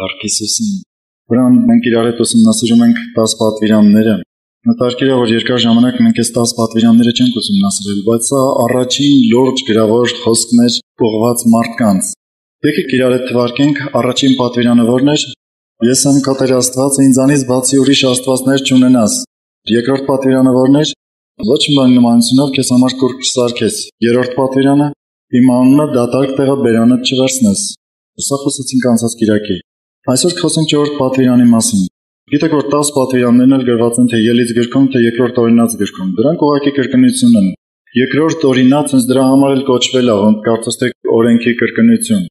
Փառք Հիսուսին։ Ուրեմն մենք իրար հետ ուսումնասիրում ենք 10 պատվիրանները։ Մտարկիր է, որ երկար ժամանակ մենք այս 10 պատվիրանները չենք ուսումնասիրել, բայց սա առաջին լուրջ գրավոր խոսքն էր ուղղված մարդկանց։ Եկեք իրար հետ թվարկենք առաջին պատվիրանը որն էր. Ես եմ քո Տեր Աստվածը, ինձանից բացի ուրիշ աստվածներ չունենաս։ Երկրորդ պատվիրանը որն էր. ոչ մի նմանությունով քեզ համար կուռք չսարքես։ Երրորդ պատվիրանը. իմ անունը դատարկ տեղը բերանդ չվերցնես։ Սա խոսեցինք անցած կիրակի։ Այսօր խոսենք չորրորդ պատվիրանի մասին։ Գիտեք, որ 10 պատվիրաններն էլ գրված են թե Ելից գրքում, թե Երկրորդ օրինաց գրքում։ Դրանք ուղղակի կրկնություն են։ Երկրորդ օրինաց հենց դրա համար էլ կոչվել է, ոնց կարծես թե օրենքի կրկնություն։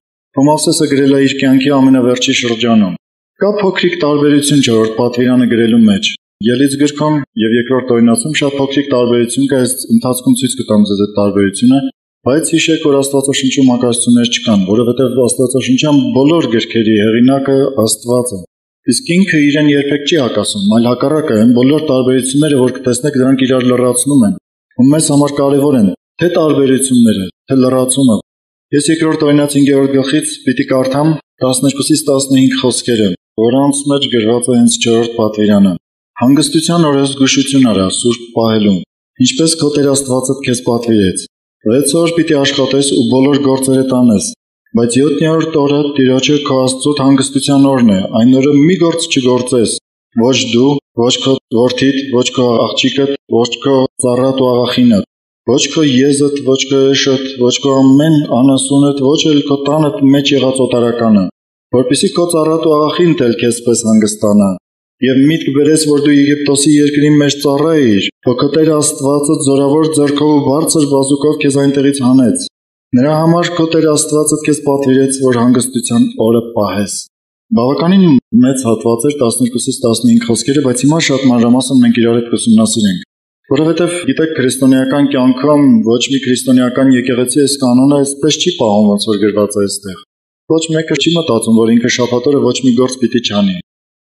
Մովսեսը գրել է իր կյանքի ամենավերջի շրջանում։ Կա փոքրիկ տարբերություն չորրորդ պատվիրանը գրելու մեջ։ Ելից գրքում եւ Երկրորդ օրինացում շատ փոքրիկ տարբերություն կա, այս ընթացքում ցույց կտամ ձեզ այդ տարբերությունը, բայց հիշեք, որ Աստվածաշնչում ակասություններ չկան, որովհետեւ Աստվածաշնչյան բոլոր գրքերի հեղինակը Աստված է։ Իսկ ինքը իրեն երբեք չի հակասում, այլ հակառակը, այն բոլոր տարբերությունները, որ կտեսնեք, դրանք իրար լրացնում են։ Ու մեզ համար կարևոր են թե տարբերությունները, թե լրացումը։ Ես Երկրորդ օրինաց 5-րդ գլխից պիտի կարդամ 12-ից 15 խոսքերը, որոնց մեջ գրված է հենց 4-րդ պատվիրանը։ Հանգստության օրը զգուշություն արա, սուրբ պահելու, ինչպես քո Տեր Աստվածդ քեզ պատվիրեց։ 6 օր պիտի աշխատես ու բոլոր գործերդ անես, բայց 7-րդ օրը Տիրոջը քո Աստծուդ հանգստության օրն է, այն օրը մի գործ չգործես, ոչ դու, ոչ քո որդիդ, ոչ քո աղջիկդ, ոչ քո ծառատ ու աղախինդ, ոչ քո եզդ, ոչ քո էշդ, ոչ քո ամեն անասունդ, ոչ էլ քո տանդ մեջ եղած օտարականը, որպեսզի քո ծառատ ու աղախինդ էլ քեզպես հանգստանա։ Եվ միտք բերես, որ դու Եգիպտոսի երկրի մեջ ծառայիր, որ քո Տեր Աստվածը զորավոր ձեռքով ու բարձր բազուկով քեզ այնտեղից հանեց։ Նրա համար քո Տեր Աստվածը քեզ պատվիրեց, որ հանգստության օրը պահես։ Բավականին մեծ հատված էր 12-ից 15 խոսքերը, բայց հիմա շատ մանրամասն մենք իրար հետ կուսումնասիրենք։ Որովհետև գիտեք, քրիստոնեական կյանքում ոչ մի քրիստոնեական եկեղեցի այս կանոնը այսպես չի պահում, ոնց որ գրված է այստեղ։ Ոչ մեկը չի մտածում, որ ինքը շաբաթօրը ոչ մի գործ պիտի չանի։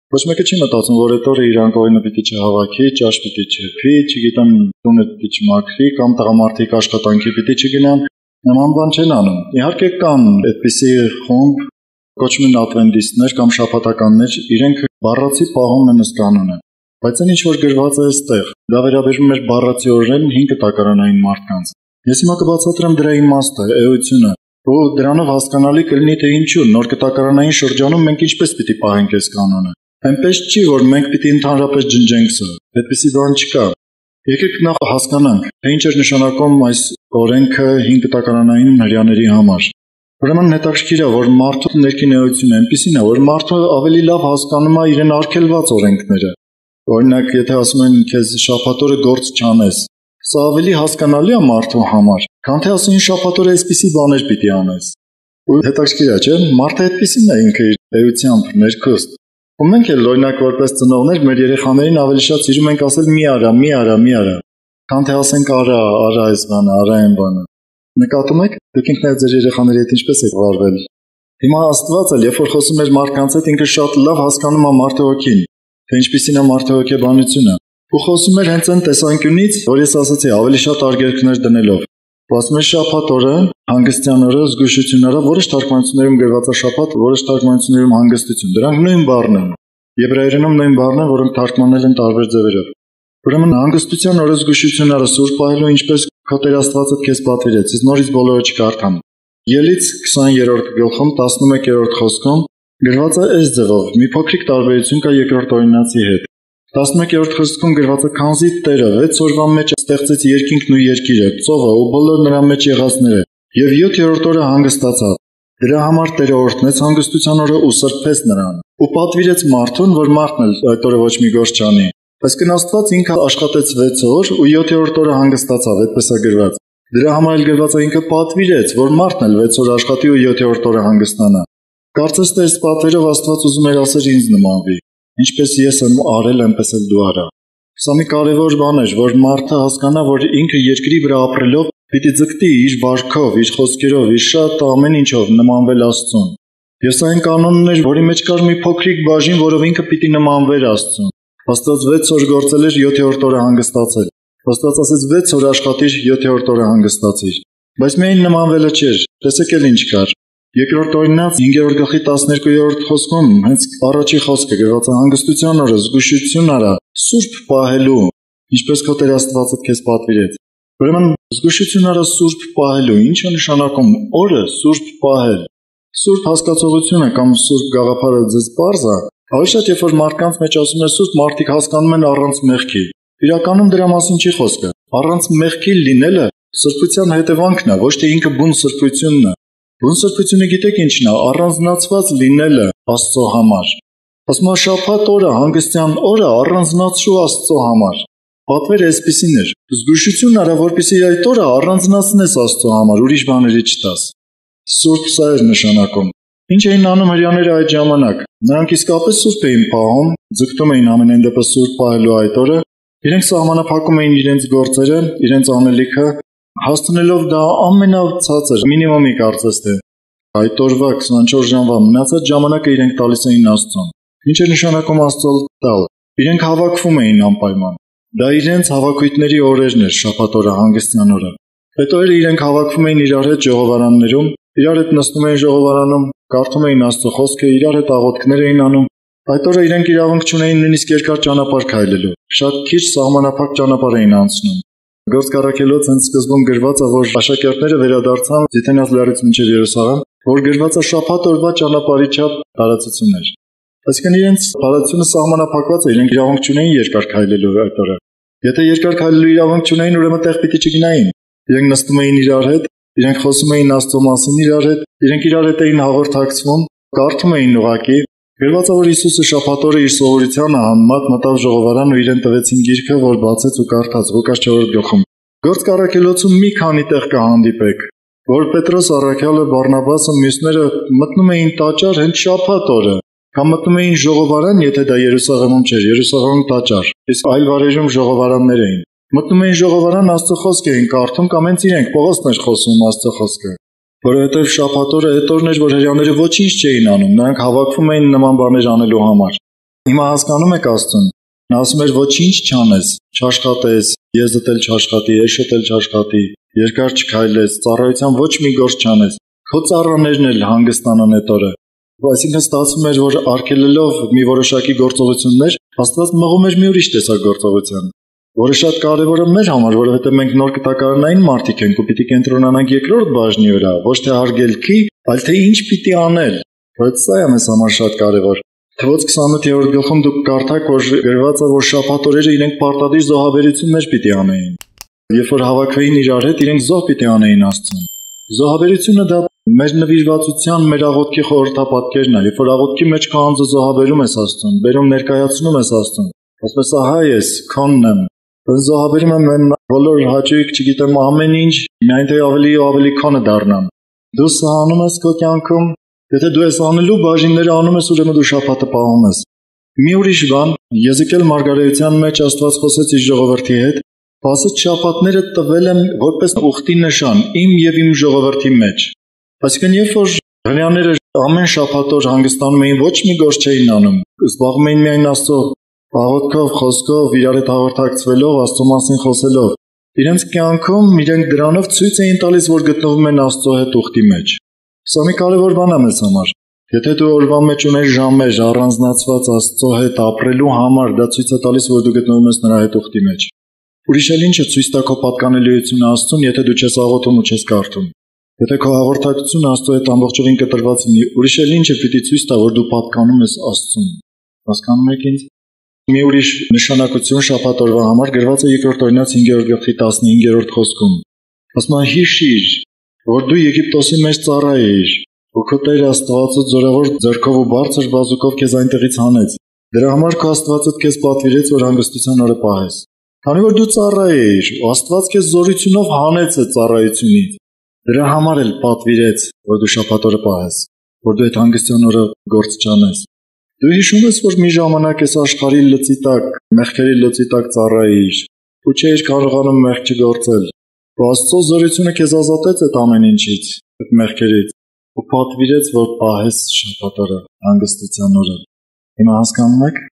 Ոչ մեկը չի մտածում, որ այդ օրը իր անկողինը պիտի չհավաքի, ճաշ պիտի չփի, չգիտեմ, տունը պիտի չմաքրի կամ տղամարդիկ աշխատանքի պիտի չգնան, նման բան չեն անում։ Իհարկե կան այդպիսի խումբ, կոչվում են ադվենտիստներ կամ շաբաթականներ, իրենք բառացի պահում են ըստ կանոնը։ Բայց այն ինչ որ գրված է այստեղ, դա վերաբերում է բառացի օրերին 5 տակարանային մարդկանց։ Ես հիմա կբացատրեմ դրա իմաստը, էությունը, ու դրանով հասկանալի կլինի թե ինչու նոր կտակարանային շրջանում մենք ինչպես պիտի պահենք այս կանոնը։ Այնպես չի, որ մենք պիտի ընդհանրապես ջնջենք սա, այդպիսի բան չկա։ Եկեք նախ հասկանանք, թե ինչ էր նշանակում այս օրենքը 5 տակարանային հրյաների համար։ Ուրեմն հետաքրքիր է, որ մարդու ներքին էությունը այնպիսին է, որ մարդը ավելի լավ հասկանում է իրեն արգելված օրենքները։ Օրինակ, եթե ասում են քեզ շաբաթօրը գործ չանես, սա ավելի հասկանալի է մարդու համար, քան թե ասեն շաբաթօրը այսպիսի բաներ պիտի անես։ Ու հետաքրքիր է, չէ՞, մարդը այդպիսին է ինքը իր էությամբ, ներքուստ։ Ու մենք էլ օրինակ որպես ծնողներ մեր երեխաներին ավելի շատ սիրում ենք ասել մի արա, մի արա, մի արա, քան թե ասենք արա, արա այս բանը, արա այն բանը։ Նկատում եք, դուք ինքներդ ձեր երեխաների հետ ինչպես եք վարվել։ Հիմա Աստված էլ, երբ որ խոսում էր մարդկանց հետ, ինքը շատ լավ հասկանում է մարդու հոգին, թե ինչպիսին է մարդու հոգեբանությունը։ Ու խոսում էր հենց այն տեսանկյունից, որ ես ասացի, ավելի շատ արգելքներ դնելով։ Ասում է շաբաթ օրը, հանգստյան օրը, զգուշություն արա, որոշ թարգմանություններում գրված է շաբաթ, որոշ թարգմանություններում հանգստություն։ Դրանք նույն բառն են։ Եբրայերենում նույն բառն են, որոնք թարգմանել են տարբեր ձևերով։ Ուրեմն հանգստության օրը զգուշություն արա, սուրբ պահելու, ինչպես քո Տեր Աստվածը քեզ պատվիրեց։ Ես նորից բոլորը չկարդամ։ Ելից 20-րդ գլխում 11-րդ խոսքում գրված է այս ձևով. մի փոքրիկ տարբերություն կա Երկրորդ օրինացի հետ։ 11-րդ խոսքում գրված է. քանզի Տերը 6 օրվա մեջ ստեղծեց երկինքն ու երկիրը, ծովը ու բոլոր նրա մեջ եղածները, եւ 7-րդ օրը հանգստացավ։ Դրա համար Տերը օրհնեց հանգստության օրը ու սրբեց նրան։ Ու պատվիրեց մարդուն, որ մարդն էլ այդ օրը ոչ մի գործ չանի։ Այսինքն Աստված ինքը աշխատեց 6 օր ու 7-րդ օրը հանգստացավ, այդպես է գրված։ Դրա համար էլ գրված է ինքը պատվիրեց, որ մարդն էլ 6 օր աշխատի ու 7-րդ օրը հանգստանա։ Կարծես թե այս պատվերով Աստված ուզում էր ասել ինձ նմանվի, ինչպես ես եմ արել, այնպես էլ դու արա։ Սա մի կարևոր բան էր, որ մարդը հասկանա, որ ինքը երկրի վրա ապրելով պիտի ձգտի իր վարքով, իր խոսքերով, իր շատ ամեն ինչով նմանվել Աստծուն։ Եվ սա այն կանոնն էր, որի մեջ կար մի փոքրիկ բաժին, որով ինքը պիտի նմանվեր Աստծուն։ Աստված 6 օր գործել էր, 7-րդ օրը հանգստացել։ Աստված ասեց 6 օր աշխատիր, 7-րդ օրը հանգստացիր։ Բայց միայն նմանվելը չէր, տեսեք էլ ինչ կար։ Երկրորդ օրինաց 5-րդ գլխի 12-րդ խոսքում հենց առաջի խոսքը գրված է հանգստության օրը, զգուշություն արա, սուրբ պահելու, ինչպես քո Տեր Աստվածդ քեզ պատվիրեց։ Ուրեմն զգուշություն արա սուրբ պահելու, ինչ է նշանակում օրը սուրբ պահել։ Սուրբ հասկացողությունը կամ սուրբ գաղափարը ձեզ բարձ է, ավելի շատ երբ որ մարդկանց մեջ ասում է սուրբ, մարդիկ հասկանում են առանց մեղքի։ Իրականում դրա մասին չի խոսքը։ Առանց մեղքի լինելը սրբության հետևանքն է, ոչ թե ինքը բուն սրբությունն է։ Բուն սրբությունը գիտեք ինչն է, առանձնացված լինելը Աստծո համար։ Ասում է շաբաթ օրը, հանգստյան օրը առանձնացրու Աստծո համար։ Պատվերը այսպիսին էր. զգուշություն արա, որպեսզի այդ օրը առանձնացնես Աստծո համար, ուրիշ բաների չտաս։ Սուրբ սա էր նշանակում։ Ինչ էին անում հրեաները այդ ժամանակ։ Նրանք իսկապես սուրբ էին պահում, ձգտում էին ամենայն դեպս սուրբ պահելու այդ օրը։ Իրենք սահմանափակում էին իրենց գործերը, իրենց անելիքը, հասցնելով դա ամենացածր մինիմումի կարծես թե այդ օրվա 24 ժամվա մնացած ժամանակը իրենք տալիս էին Աստծուն։ Ինչ է նշանակում Աստծո տալ։ Իրենք հավաքվում էին անպայման։ Դա իրենց հավաքույթների օրերն էր, շաբաթ օրը, հանգստյան օրը։ Այդ օրերը իրենք հավաքվում էին իրար հետ ժողովարաններում, իրար հետ նստում էին ժողովարանում, կարդում էին Աստծո խոսքը, իրար հետ աղոթքներ էին անում։ Այդ օրը իրենք իրավունք չունեին նույնիսկ երկար ճանապարհ քայլելու։ Շատ քիչ սահմանափակ ճանապարհ էին անցնում։ Գործք առաքելոց հենց սկզբում գրված է, որ աշակերտները վերադարձան Ձիթենաց լեռից մինչև Երուսաղեմ, որ գրված է շաբաթ օրվա ճանապարհի չափ տարածություն էր։ Այսինքն իրենց տարածությունը սահմանափակված է, իրենք իրավունք չունեին երկար քայլելու այդ օրը։ Եթե երկար քայլելու իրավունք չունեին, ուրեմն տեղ պիտի չգնային։ Իրենք նստում էին իրար հետ, իրենք խոսում էին Աստծո մասին իրար հետ, իրենք իրար հետ էին հաղորդակցվում, կարդում էին ուղակի։ Գրված է, որ Հիսուսը շաբաթ օրը իր սովորությանը համեմատ մտավ ժողովարան ու իրեն տվեցին գիրքը, որ բացեց ու կարդաց Ղուկաս 4-րդ գլխում։ Գործք առաքելոցում մի քանի տեղ կհանդիպեք, որ Պետրոս առաքյալը, Բարնաբասը, մյուսները մտնում էին տաճար հենց շաբաթ օրը, կամ մտնում էին ժողովարան, եթե դա Երուսաղեմում չէր, Երուսաղեմում տաճար, իսկ այլ վայրերում ժողովարաններ էին։ Մտնում էին ժողովարան, Աստծո խոսք էին կարդում, կամ հենց իրենք Պողոսն էր խոսում Աստծո խոսքը։ Որովհետև շաբաթ օրը այդ օրն էր, որ հրեաները ոչինչ չէին անում, նրանք հավաքվում էին նման բաներ անելու համար։ Հիմա հասկանում եք Աստծուն։ Նա ասում էր ոչինչ չանես, չաշխատես, եզդ էլ չաշխատի, էշդ էլ չաշխատի, երկար չքայլես, ծառայության ոչ մի գործ չանես, քո ծառաներն էլ հանգստանան այդ օրը։ Այսինքն ստացվում էր, որ արգելելով մի որոշակի գործողություններ, Աստված մղում էր մի ուրիշ տեսակ գործողության, որը շատ կարևոր է մեր համար, որովհետև մենք նոր կտակարանային մարդիկ ենք ու պիտի կենտրոնանանք երկրորդ բաժնի վրա, ոչ թե արգելքի, այլ թե ինչ պիտի անել։ Բայց սա է մեզ համար շատ կարևոր։ Թվոց 28-րդ գլխում դուք կարդաք, որ գրված է, որ շաբաթ օրերը իրենք պարտադիր զոհաբերություններ պիտի անեին։ Երբ որ հավաքվեին իրար հետ, իրենք զոհ պիտի անեին Աստծուն։ Զոհաբերությունը դա մեր նվիրվածության, մեր աղոթքի խորհրդապատկերն է։ Երբ որ աղոթքի մեջ քո անձը զոհաբերում ես Աստծուն, բերում ներկայացնում ես Աստծուն, ասում ես ահա ես, քոնն եմ։ Զոհաբերում եմ այն բոլոր հաճույք, չգիտեմ, ամեն ինչ, միայն թե ավելի ու ավելի քոնը դառնամ։ Դու սա անում ես քո կյանքում, եթե դու ես անելու բաժինները անում ես, ուրեմն դու շաբաթը պահում ես։ Մի ուրիշ բան, Եզեկիել մարգարեության մեջ Աստված խոսեց իր ժողովրդի հետ, ասաց շաբաթները տվել եմ որպես ուխտի նշան իմ եւ իմ ժողովրդի մեջ։ Այսինքն երբ որ հրեաները ամեն շաբաթ օր հանգստանում էին, ոչ մի գործ չէին անում, զբաղվում էին միայն Աստծո աղոթքով, խոսքով, իրար հետ հաղորդակցվելով, Աստծո մասին խոսելով։ Իրենց կյանքում իրենք դրանով ցույց էին տալիս, որ գտնվում են Աստծո հետ ուխտի մեջ։ Սա մի կարևոր բան է մեզ համար։ Եթե դու օրվա մեջ ունես ժամեր առանձնացված Աստծո հետ ապրելու համար, դա ցույց է տալիս, որ դու գտնվում ես նրա հետ ուխտի մեջ։ Ուրիշ էլ ինչ է ցույց տա քո պատկանելիությունը Աստծուն, եթե դու չես աղոթում ու չես կարդում։ Եթե քո հաղորդակցությունը Աստծո հետ ամբողջովին կտրված լինի, ուրիշ էլ ինչ է պիտի ցույց տա, որ դու պատկանում ես Աստծուն։ Հասկանում եք ինձ։ Մի ուրիշ նշանակություն շաբաթ օրվա համար գրված է Երկրորդ Օրինաց 5-րդ գլխի 15-րդ խոսքում։ Ասում է հիշիր, որ դու Եգիպտոսի մեջ ծառա էիր, ու քո Տեր Աստվածդ զորավոր ձեռքով ու բարձր բազուկով քեզ այնտեղից հանեց։ Դրա համար քո Աստվածդ քեզ պատվիրեց, որ հանգստության օրը պահես։ Քանի որ դու ծառա էիր, ու Աստված քեզ զորությունով հանեց այդ ծառայությունից, դրա համար էլ պատվիրեց, որ դու շաբաթ օրը պահես, որ դու այդ հանգստյան օրը գործ չանես։ Դու հիշում ես, որ մի ժամանակ այս աշխարհի լծի տակ, մեղքերի լծի տակ ծառա էիր, ու չէիր կարողանում մեղք չգործել։ Ու Աստծո զորությունը քեզ ազատեց այդ ամեն ինչից, այդ մեղքերից, ու պատվիրեց, որ պահես շաբաթ օրը, հանգստության օրը։ Հիմա հասկանում եք։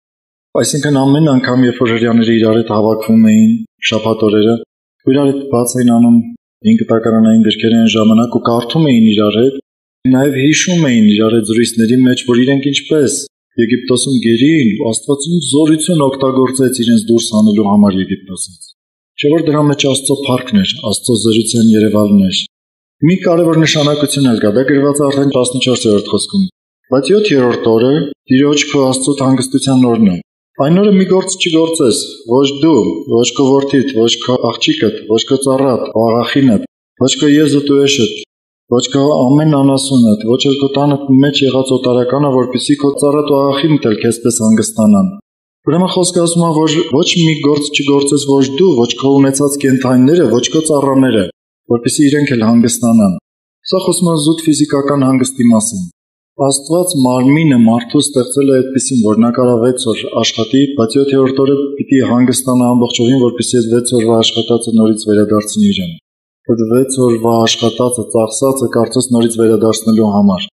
Այսինքն ամեն անգամ, երբ որ հրեաները իրար հետ հավաքվում էին շաբաթ օրերը, իրար հետ բաց էին անում 5 կտակարանային գրքեր այն ժամանակ ու կարդում էին իրար հետ, Նաև հիշում էին իրար հետ զրույցների մեջ, որ իրենք ինչպես Եգիպտոսում գերին, Աստված ինչ զորություն օգտագործեց իրենց դուրս հանելու համար Եգիպտոսից։ Չէ՞ որ դրա մեջ Աստծո փառքն էր, Աստծո զորության երևալն էր։ Մի կարևոր նշանակություն էլ կա, դա գրված է արդեն 14-րդ խոսքում։ Բայց 7-րդ օրը Տիրոջ քո Աստծոտ հանգստության օրն է։ Այն օրը մի գործ չգործես, ոչ դու, ոչ քո որդիդ, ոչ քո աղջիկդ, ոչ քո ծառատ, աղախինդ, ոչ քո եզուտ ու էշդ, ոչ քո ամեն անասունդ, ոչ էլ քո տանը մեջ եղած օտարականը, որպեսզի քո ծառատ ու աղախինդ էլ քեզպես հանգստանան։ Ուրեմն խոսքը ասում է, որ ոչ մի գործ չգործես ոչ դու, ոչ քո ունեցած կենդանիները, ոչ քո ծառաները, որպեսզի իրենք էլ հանգստանան։ Սա խոսում է զուտ ֆիզիկական հանգստի մասին։ Աստված մարմինը մարդու ստեղծել է այդպեսին, որ նա կարա 6 օր աշխատի, բայց 7-րդ օրը պիտի հանգստանա ամբողջովին, որպեսզի այդ 6 օրվա աշխատածը նորից վերադարձնի իրեն։ Այդ 6 օրվա աշխատածը, ծախսածը կարծես նորից վերադարձնելու համար։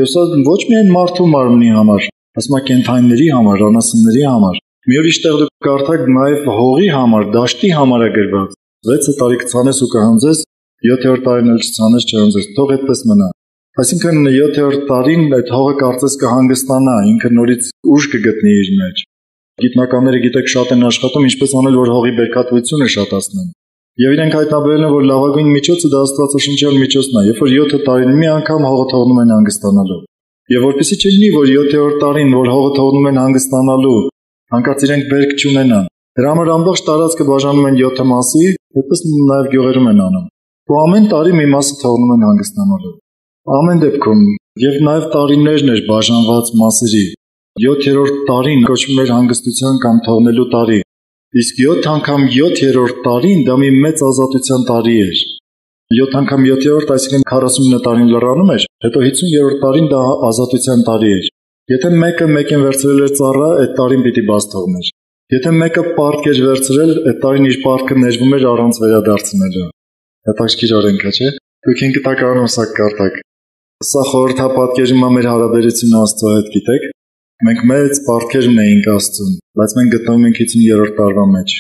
Եվ սա ոչ միայն մարդու մարմնի համար, ասում է կենդանիների համար, անասունների համար։ Մի ուրիշ տեղ դուք կարդաք նաև հողի համար, դաշտի համար է գրված։ 6 տարի կցանես ու կհանձես, 7-րդ տարին էլ չցանես, չհանձես, թող այդպես մնա։ Այսինքն 7-րդ տարին այդ հողը կարծես կհանգստանա, ինքը նորից ուժ կգտնի իր մեջ։ Գիտնականները գիտեք շատ են աշխատում ինչպես անել, որ հողի բերքատվությունը շատացնեն։ Եվ իրենք հայտնաբերել են, որ լավագույն միջոցը դա աստվածաշնչյան միջոցն է, երբ որ 7 տարին մի անգամ հողը թողնում են հանգստանալու։ Եվ որպեսզի չլինի, որ 7-րդ տարին, որ հողը թողնում են հանգստանալու, հանկարծ իրենք բերք չունենան։ Դրա համար ամբողջ տարածքը բաժանում են 7 մասի, այդպես նաև գյուղերում են անում։ Ու ամեն տարի մի մասը թողնում են հանգստանալու։ Ամեն դեպքում, եւ նաև տարիներն էր բաժանված մասերի։ 7-րդ տարին կոչվում էր հանգստության կամ թողնելու տարի։ Իսկ 7 անգամ 7-րդ տարին դա մի մեծ ազատության տարի էր։ 7 անգամ 7-րդ, այսինքն 49 տարին լրանում էր, հետո 50-րդ տարին դա ազատության տարի էր։ Եթե մեկը մեկին վերցրել էր ծառա, այդ տարին պիտի բաց թողներ։ Եթե մեկը պարտք էր վերցրել, այդ տարին իր պարտքը ներվում էր առանց վերադարձնելու։ Հետաքրքիր օրենք է, չէ՞։ Դուք ինքնականում սա կարդաք։ Սա խորհրդապատկերում է մեր հարաբերությունը Աստծո հետ, գիտեք։ Մենք մեծ պարտքեր ունեինք Աստծուն, բայց մենք գտնվում ենք 50-րդ տարվա մեջ,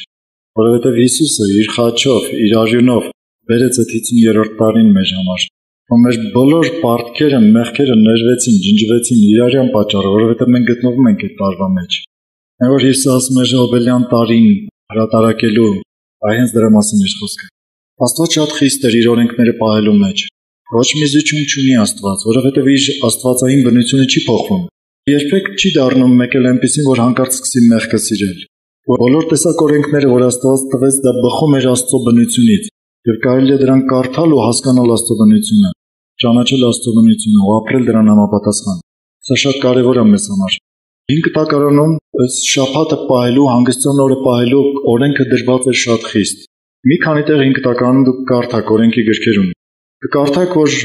որովհետև Հիսուսը իր խաչով, իր արյունով բերեց այդ 50-րդ տարին մեր համար։ Ու մեր բոլոր պարտքերը, մեղքերը ներվեցին, ջնջվեցին իր արյան պատճառով, որովհետև մենք գտնվում ենք այդ տարվա մեջ։ Այն որ Հիսուսը ասում էր Հոբելյան տարին հրատարակելու, հենց դրա մասին էր խոսքը։ Աստված շատ խիստ էր իր օրենքները պահելու մեջ։ Ոչ մի զիջում չունի Աստված, որովհետև իր աստվածային բնությունը չի փոխվում։ Երբեք չի դառնում մեկ էլ այնպեսին, որ հանկարծ սկսի մեղքը սիրել։ Բոլոր տեսակ օրենքները, որ Աստված տվեց, դա բխում էր Աստծո բնությունից, եւ կարելի է դրանք կարդալ ու հասկանալ Աստծո բնությունը, ճանաչել Աստծո բնությունը ու ապրել դրան համապատասխան։ Սա շատ կարևոր է մեզ համար։ 5 տակարանում այս շաբաթը պահելու, հանգստության օրը պահելու օրենքը դրված էր շատ խիստ։ Մի քանի տեղ 5 տակարանում դուք կարդաք օրենքի գրքերում։ Կկարդաք, որ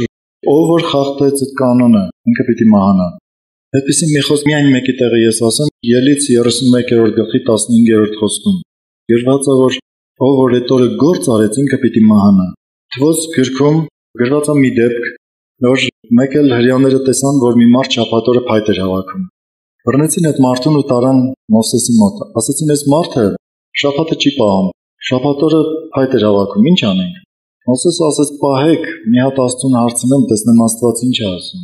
ով որ խախտեց այդ կանոնը, ինքը պիտի մահանա։ Այդպիսի մի խոսք միայն մեկի տեղը ես ասեմ, Ելից 31-րդ գլխի 15-րդ խոսքում։ Գրված է, որ ով որ այդ օրը գործ արեց, ինքը պիտի մահանա։ Թվոց գրքում գրված է մի դեպք, որ մեկ էլ հрьяաները տեսան, որ մի մարդ շաբաթ օրը փայտ էր հավաքում։ Բռնեցին այդ մարդուն ու տարան Մովսեսի մոտ։ Ասացին, այս մարդը շաբաթը չի պահում, շաբաթ օրը փայտ էր հավաքում, ինչ անենք։ Մովսեսը ասաց, պահեք, մի հատ Աստծուն հարցնեմ, տեսնեմ Աստված ինչ է ասում։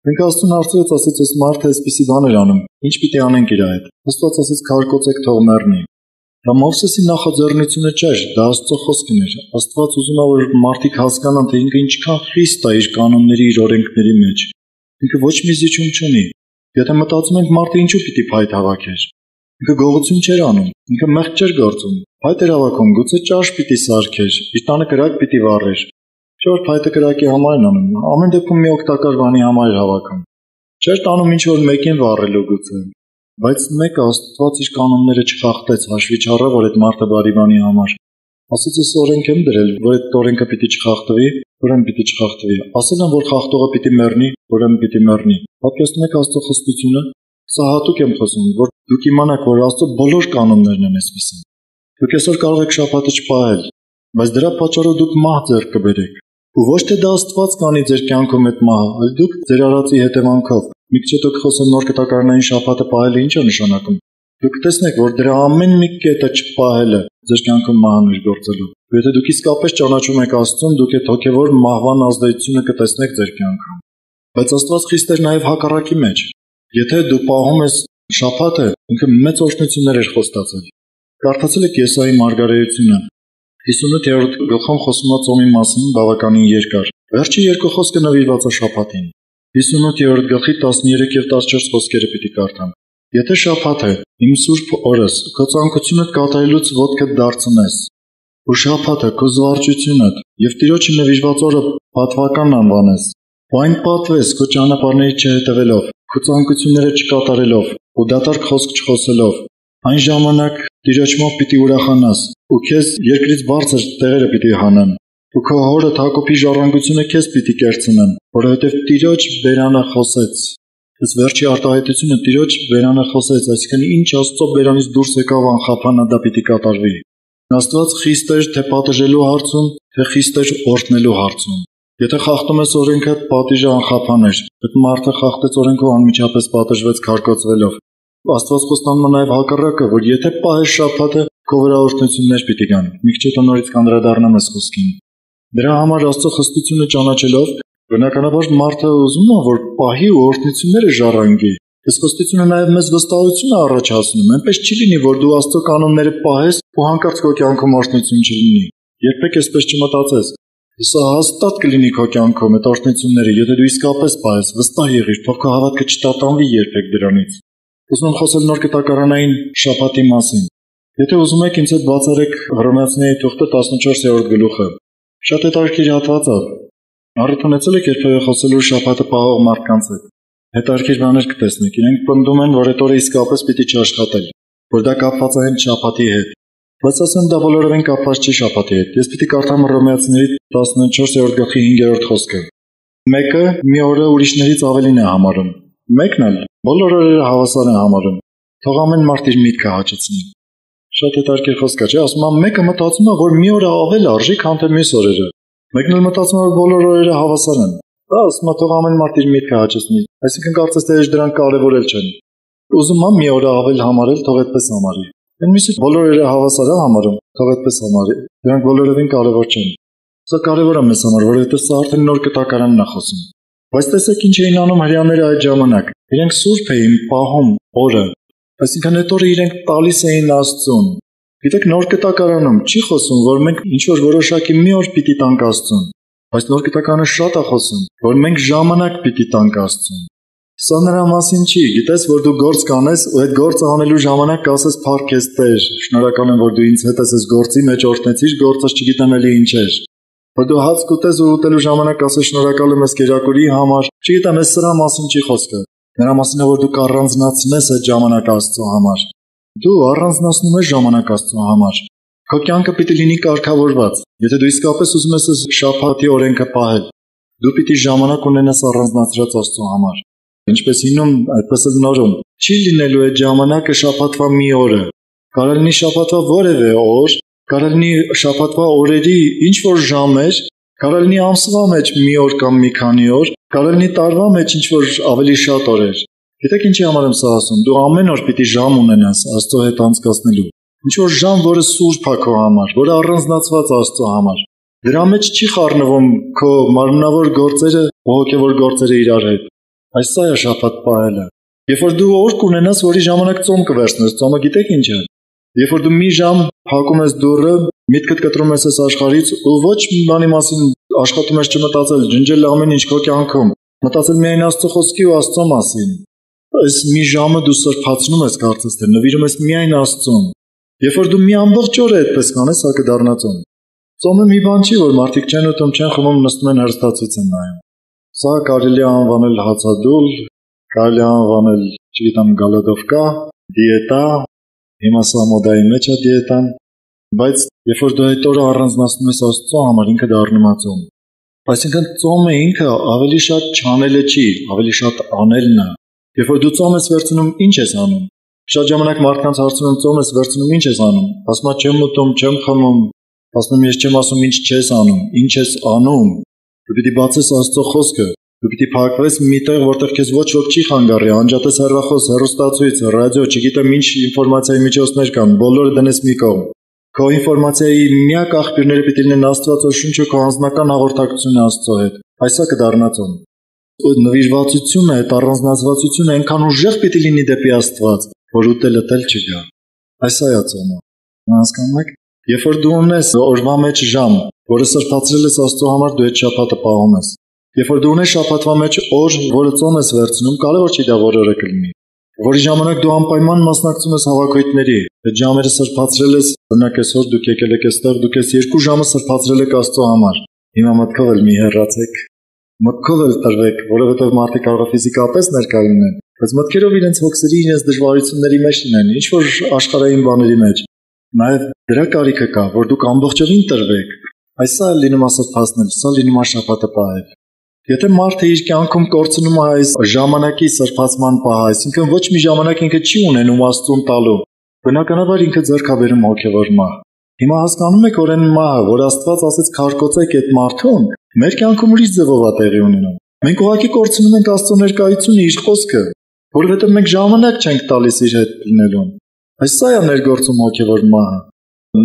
Մենք Աստծուն հարցրեց, ասաց, այս մարդը այսպիսի բան էր անում, ինչ պիտի անենք իր հետ։ Աստված ասաց, քարկոծեք, թող մեռնի։ Դա Մովսեսի նախաձեռնությունը չէր, դա Աստծո խոսքն էր։ Աստված ուզում է, որ մարդիկ հասկանան, թե ինքը ինչքան խիստ է իր կանոնների, իր օրենքների մեջ։ Ինքը ոչ մի զիջում չունի։ Եթե մտածում ենք մարդը ինչու պիտի փայտ հավաքեր։ Ինքը գողություն չէր անում, ինքը մեղք չէր գործում։ Փայտ էր հավաքում, գուցե ճաշ պիտի սարքեր, իր տանը կրակ պիտի վառեր։ Չէ՞ որ փայտը կրակի համար են անում, ամեն դեպքում մի օգտակար բանի համար էր հավաքում։ Չէր տանում ինչ որ մեկին վառելու գուցե։ Բայց մեկը Աստված իր կանոնները չխախտեց, հաշվի չառավ, որ այդ մարդը բարի բանի համար։ Ասաց, ես օրենք եմ դրել, որ այդ օրենքը պիտի չխախտվի, ուրեմն պիտի չխախտվի։ Ասել են, որ խախտողը պիտի մեռնի, ուրեմն պիտի մեռնի։ Պատկերացնում եք Աստծո խստությունը։ Սա հատուկ եմ խոսում, որ դուք իմանաք, որ Աստծո բոլոր կանոններն են այսպիսին։ Դուք այսօր կարող եք շաբաթը չպահել, բայց դրա պատճառով դուք մահ ձեռք կբերեք։ Ու ոչ թե դա Աստված կանի ձեր կյանքում այդ մահը, այլ դուք ձեր արածի հետևանքով։ Մի քիչ հետո կխոսեմ նոր կտակարանային շաբաթը պահելը ինչ է նշանակում։ Դուք տեսնեք, որ դրա ամեն մի կետը չպահելը ձեր կյանքում մահն է գործելու։ Եթե դուք իսկապես ճանաչում եք Աստծուն, դուք այդ հոգևոր մահվան ազդեցությունը կտեսնեք ձեր կյանքում։ բայց Աստված խիստ էր նաև հակառակի մեջ։ Եթե դու պահում ես շաբաթը, ինքը մեծ օրհնություններ էր խոստացել։ Կարդացել եք Եսայի մարգարեությունը 58-րդ գլխում խոսում է ծոմի մասին բավականին երկար։ Վերջի երկու խոսքը նվիրված է շաբաթին։ 58-րդ գլխի 13 եւ 14 խոսքերը պիտի կարդամ։ Եթե շաբաթը իմ սուրբ օրս քո ցանկությունդ կատարելուց ոտքդ դարձնես, ու շաբաթը քո զվարճությունդ եւ Տիրոջը նվիրված օրը պատվական անվանես, ու այն պատվես քո ճանապարհների չհետևելով, քո ցանկությունները չկատարելով ու դատարկ խոսք չխոսելով, այն ժամանակ Տիրոջ մոտ պիտի ուրախանաս, ու քեզ երկրից բարձր տեղերը պիտի հանեն, ու քո հորը Հակոբի ժառանգությունը քեզ պիտի կերցնեն, որովհետև Տիրոջ բերանը խոսեց։ Այս վերջի արտահայտությունը Տիրոջ բերանը խոսեց, այսինքն ինչ Աստծո բերանից դուրս եկավ անխափանա դա պիտի կատարվի։ Աստված խիստ էր թե պատժելու հարցում, թե խիստ էր օրհնելու հարցում։ Եթե խախտում ես օրենքը, պատիժը անխափան էր, այդ մարդը խախտեց օրենքը ու անմիջապես պատժվեց քարկոծվելով։ Աստված խոստանում է նաև հակառակը, որ եթե պահես շաբաթը, քո վրա օրհնություններ պիտի գան։ Մի քիչ հետո նորից կանդրադառնամ այս խոսքին։ Դրա համար Աստծո խստությունը ճանաչելով, բնականաբար մարդը ուզում է, որ պահի ու օրհնությունները ժառանգի։ Այս խստությունը նաև մեզ վստահություն է առաջացնում։ Այնպես չի լինի, որ դու Աստծո կանոնները պահես ու հանկարծ քո կյանքում օրհնություն չլինի։ Երբեք այսպես չմտածես։ Սա հաստատ կլինի քո կյանքում այդ օրհնությունները, եթե դու իսկապես պահես, վստահ եղիր, թող քո հավատքը չտատանվի երբեք դրանից։ Ուզում եմ խոսել նոր կտակարանային շաբաթի մասին։ Եթե ուզում եք ինձ հետ բացառեք Հռոմեացիների թուղթը 14-րդ գլուխը։ Շատ հետաքրքիր հատված է։ Առիթ ունեցել եք երբևէ խոսելու շաբաթը պահող մարդկանց հետ։ Հետաքրքիր բաներ կտեսնեք։ Իրենք պնդում են, որ այդ օրը իսկապես պիտի չաշխատել, որ դա կապված է հենց շաբաթի հետ։ Բայց ասեմ դա բոլորովին կապված չի շաբաթի հետ։ Ես պիտի կարդամ Հռոմեացիների 14-րդ գլխի 5-րդ խոսքը։ Մեկը մի օրը ուրիշներից ավելին է համարում։ Մեկն էլ բոլոր օրերը հավասար է համարում։ Թող ամեն մարդ իր միտքը հաճեցնի։ Շատ հետաքրքիր խոսք է, չէ՞։ Ասում եմ, մեկը մտածում է, որ մի օրը ավել արժի, քան թե մյուս օրերը։ Մեկն էլ մտածում է, որ բոլոր օրերը հավասար են։ Դա ասում է, թող ամեն մարդ իր միտքը հաճեցնի։ Այսինքն կարծես թե դրանք կարևորել չեն։ Ուզում եմ մի օրը ավել համարել, թող այդպես համարի։ Այն մյուսը բոլոր օրերը հավասար է համարում, թող այդպես համարի։ Դրանք բոլորովին կարևոր չեն։ Սա կարևոր է մեզ համար, որովհետև սա արդեն նոր կտակարանն է խոսում։ Բայց տեսեք ինչ էին անում հрьяաները այդ ժամանակ։ Իրենք սուրբ էին պահում օրը, այսինքն այդ օրը իրենք տալիս էին Աստծուն։ Գիտեք, նոր կտակարանում չի խոսում, որ մենք ինչ որ որոշակի մի օր պիտի տանք Աստծուն, բայց նոր կտակարանը շատ է խոսում, որ մենք ժամանակ պիտի տանք Աստծուն։ Սա նրա մասին չի, գիտես, որ դու գործ կանես ու այդ գործը անելու ժամանակ կասես փառք ես Տեր, շնորհակալ եմ, որ դու ինձ հետ ես գործի մեջ օրհնեցիր, գործը չգիտեմ էլի ինչ էր։ Որ դու հաց կուտես ու ուտելու ժամանակ ասես շնորհակալ եմ ես կերակուրի համար, չգիտեմ, այս սրա մասին չի խոսքը։ Նրա մասին է, որ դու կառանձնացնես այդ ժամանակ Աստծո համար։ Դու առանձնացնում ես ժամանակ Աստծո համար։ Քո կյանքը պիտի լինի կարգավորված։ Եթե դու իսկապես ուզում ես շաբաթի օրենքը պահել, դու պիտի ժամանակ ունենաս առանձնացրած Աստծո համար։ Ինչպես հինում, այդպես էլ նորում։ Չի լինելու այդ ժամանակը շաբաթվա մի օրը։ Կարող լինի շաբաթվա որևէ օր, կարող լինի շաբաթվա օրերի ինչ որ ժամեր, կարող լինի ամսվա մեջ մի օր կամ մի քանի օր, կարող լինի տարվա մեջ ինչ որ ավելի շատ օրեր։ Գիտեք ինչի համար եմ սա ասում։ Դու ամեն օր պիտի ժամ ունենաս Աստծո հետ անցկացնելու։ Ինչ որ ժամ, որը սուրբ է քո համար, որը առանձնացված Աստծո համար։ Դրա մեջ չի խառնվում քո մարմնավոր գործերը ու հոգևոր գործերը իրար հետ։ Այս սա է շաբաթ պահելը։ Երբ որ դու օր կունենաս, որի ժամանակ ծոմ կվերցնես, ծոմը գիտեք ինչ է։ Երբ որ դու մի ժամ փակում ես դուռը, միտքդ կտրում ես այս աշխարհից ու ոչ մի բանի մասին աշխատում ես չմտածել, ջնջել ամեն ինչ քո կյանքում, մտածել միայն Աստծո խոսքի ու Աստծո մասին։ Այս մի ժամը դու սրբացնում ես, կարծես թե նվիրում ես միայն Աստծուն։ Երբ որ դու մի ամբողջ օր այդպես կանես, հա կդառնա ծոմ։ Ծոմը մի բան չի, որ մարդիկ չեն ուտում, չեն խմում, նստում են հրստացույց են նայում։ Սա կարելի է անվանել հացադուլ, կարելի է անվանել, չգիտեմ, գալադովկա, դիետա, հիմա սա մոդայի մեջ է դիետան, բայց երբ որ դու այդ օրը առանձնացնում ես Աստծո համար, ինքը դառնում է ծոմ։ Այսինքն ծոմը ինքը ավելի շատ չանելը չի, ավելի շատ անելն է։ Երբ որ դու ծոմ ես վերցնում, ինչ ես անում։ Շատ ժամանակ մարդկանց հարցնում եմ ծոմ ես վերցնում, ինչ ես անում։ Ասում եմ չեմ ուտում, չեմ խմում։ Ասում եմ ես չեմ ասում ինչ չես անում, ինչ ես անում։ Դու պիտի բացես Աստծո խոսքը, դու պիտի փակվես միտեղ, որտեղ քեզ ոչ ոք չի խանգարի, անջատես հեռախոս, հեռուստացույց, ռադիո, չգիտեմ ինչ ինֆորմացիայի միջոցներ կան, բոլորը դնես մի կողմ։ Քո ինֆորմացիայի միակ աղբյուրները պիտի լինեն Աստվածո շունչը, քո անձնական հաղորդակցությունը Աստծո հետ։ Այսա կդառնա ծոմ։ նվիրվածությունը, այդ առանձնացվածությունը այնքան ուժեղ պիտի լինի դեպի Աստված, որ ուտելը տել չգա։ Այս է ծոմը։ Հասկանում եք։ Երբ որ դու ունես օրվա մեջ ժամ, որը սրբացրել ես Աստծո համար, դու այդ շաբաթը պահում ես։ Երբ որ դու ունես շաբաթվա մեջ օր, որը ծոմ ես վերցնում, կարևոր չի դա որ օրը կլինի, որի ժամանակ դու անպայման մասնակցում ես հավաքույթների, այդ ժամերը սրբացրել ես, օրինակ այսօր դուք եկել եք այստեղ, դուք այս 2 ժամը սրբացրել եք Աստծո համար։ Հիմա մտքով էլ մի հեռացեք, մտքով էլ տրվեք, որովհետև մարդիկ կարող է ֆիզիկապես ներկա լինեն, բայց մտքերով իրենց հոգսերի, իրենց դժվարությունների մեջ լինեն, ինչ որ աշխարհային բաների մեջ։ Նաև դրա կարիքը կա, որ դուք ամբողջովին տրվեք։ Այսա է լինում սրբացնել, սա լինում է շաբաթը պահել։ Եթե մարդը իր կյանքում կորցնում է այս ժամանակի սրբացման պահը, այսինքն ոչ մի ժամանակ ինքը չի ունենում Աստծուն տալու, բնականաբար ինքը ձեռք է բերում հոգևոր մահ։ Հիմա հասկանում եք, որ այն մահը, որ Աստված ասեց քարկոծեք այդ մարդուն, մեր կյանքում ուրիշ ձևով է տեղի ունենում։ Մենք ուղղակի կորցնում ենք Աստծո ներկայությունը, իր խոսքը, որովհետև մենք ժամանակ չենք տալիս իր հետ լինելուն։ Այսա է ներգործում հոգևոր մահը։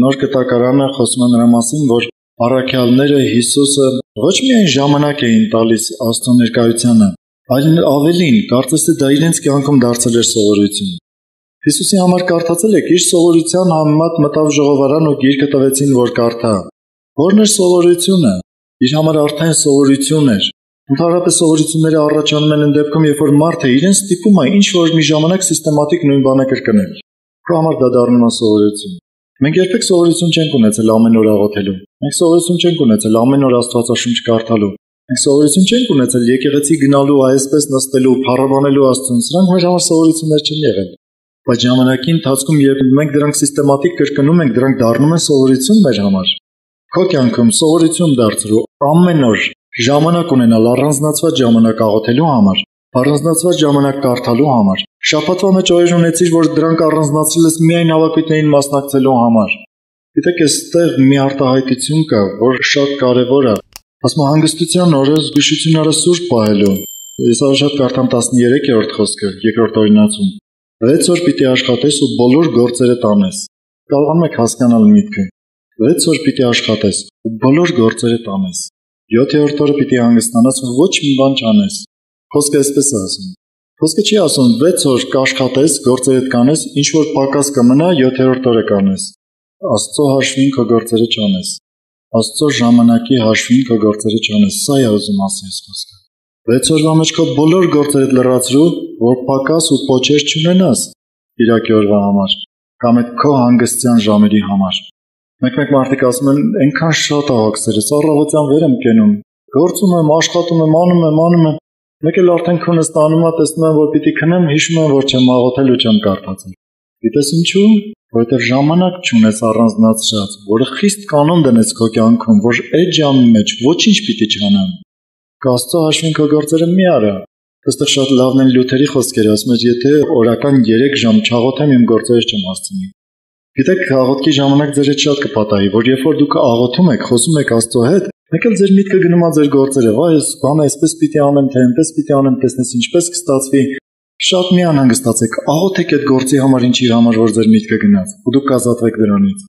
Նոր կտակարանը խոսում է նրա մասին, որ առաքյալները Հիսուսը ոչ միայն ժամանակ էին տալիս Աստծո ներկայությանը, այլ ավելին, կարծես թե դա իրենց կյանքում դարձել էր սովորություն։ Հիսուսի համար կարդացել եք, իր սովորության համեմատ մտավ ժողովարան ու գիրքը տվեցին, որ կարդա։ Որն էր սովորությունը։ Իր համար արդեն սովորություն էր։ Ընդհանրապես սովորությունները առաջանում են այն դեպքում, երբ որ մարդը իրեն ստիպում է ինչ-որ մի ժամանակ սիստեմատիկ նույն բանը կրկնել։ Քո համար դա դառնում է սովորություն։ Մենք երբեք սովորություն չենք ունեցել ամեն օր աղոթելու։ Մենք սովորություն չենք ունեցել ամեն օր Աստվածաշունչ կարդալու։ Մենք սովորություն չենք ունեցել եկեղեցի գնալու, այսպես նստելու, փառաբանելու Աստծուն։ Սրանք մեր համար սովորություններ չեն եղել։ Բայց ժամանակի ընթացքում, երբ մենք դրանք սիստեմատիկ կրկնում ենք, դրանք դառնում են սովորություն մեր համար։ Քո կյանքում սովորություն դարձրու ամեն օր ժամանակ ունենալ առանձնացված ժամանակ աղոթելու համար, առանձնացված ժամանակ կարդալու համար։ Շաբաթվա մեջ օրեր ունեցիր, որ դրանք առանձնացրել ես միայն հավաքույթներին մասնակցելու համար։ Գիտեք, այստեղ մի արտահայտություն կա, որ շատ կարևոր է։ Ասում է հանգստության օրը զգուշություն արա սուրբ պահելու։ Ես շատ կարդամ 13-րդ խոսքը, երկրորդ օրինացում։ 6 օր պիտի աշխատես ու բոլոր գործերդ անես։ Կարողանում եք հասկանալ միտքը։ 6 օր պիտի աշխատես ու բոլոր գործերդ անես։ 7-րդ օրը պիտի հանգստանաս ու ոչ մի բան չանես։ Խոսքը այսպես է ասում։ Խոսքը չի ասում 6 օր կաշխատես, գործերդ կանես, ինչ որ պակաս կմնա 7-րդ օրը կանես։ Աստծո հաշվին քո գործերը չանես։ Աստծո ժամանակի հաշվին քո գործերը չանես։ Սա է ուզում ասել խոսքը։ 6 օրվա մեջ քո բոլոր գործերդ լրացրու, որ պակաս ու պոչեր չունենաս Իրաքի օրվա համար, կամ այդ քո հանգստյան ժամերի համար։ Մեկ մարդիկ ասում են, այնքան շատ է հոգսերս, առավոտյան վեր եմ կենում, գործում եմ, աշխատում եմ, անում եմ։ Մեկ էլ արդեն քունը ստանում եմ, տեսնում եմ, որ պիտի քնեմ, հիշում եմ, որ չեմ աղոթել ու չեմ կարդացել։ Գիտես ինչու՞։ Որովհետև ժամանակ չունես առանձնացրած, որը խիստ կանոն դնես քո կյանքում, որ այդ ժամի մեջ ոչինչ պիտի չանեմ։ Աստծո հաշվին քո գործերը մի արա։ Այստեղ շատ լավն են Լյութերի խոսքերը, ասում է, եթե օրական 3 ժամ չաղոթեմ, իմ գործերը չեմ հասցնի։ Գիտեք, աղոթքի ժամանակ ձեր հետ շատ կպատահի, որ երբ որ դուք աղոթում եք, խոսում եք Աստծո հետ, մեկ էլ ձեր միտքը գնում է ձեր գործերը, վայ, այս բանը այսպես պիտի անեմ, թե այնպես պիտի անեմ, տեսնես ինչպես կստացվի։ Շատ մի անհանգստացեք, աղոթեք այդ գործի համար, ինչի համար որ ձեր միտքը գնաց, ու դուք կազատվեք դրանից։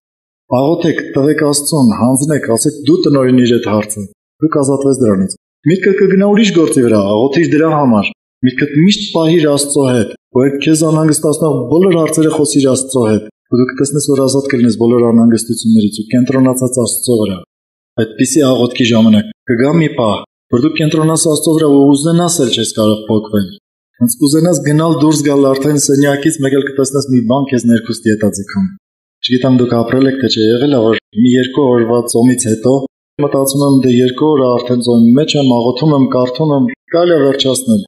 Աղոթեք, տվեք Աստծուն, հանձնեք, ասեք դու տնօրինիր այդ հարցը, դու կազատվես դրանից։ Միտքը կգնա ուրիշ գործի վրա, աղոթիր դրա համար։ Միտքդ միշտ պահիր Աստծո հետ, որ այդ քեզ անհանգստացնող բոլոր հարցերը խոսիր Աստծո հետ, ու դու կտեսնես, որ ազատ կլինես բոլոր անհանգստություններից ու կենտրոնացած Աստծո վրա։ Այդպիսի աղոթքի ժամանակ կգա մի պահ, որ դու կենտրոնաս Աստծո վրա ու ուզենաս էլ չես կարող փոխվել։ Հենց կուզենաս գնալ դուրս գալ արդեն սենյակից, մեկ էլ կտեսնես մի բան քեզ ներքուստ ետա ձգում։ Չգիտեմ դուք ապրել եք թե չէ եղել, որ մի 2 օրվա ծոմից հետո մտածում եմ դե 2 օր արդեն ծոմի մեջ եմ, աղոթում եմ, կարդում եմ, կարելի է վերջացնել։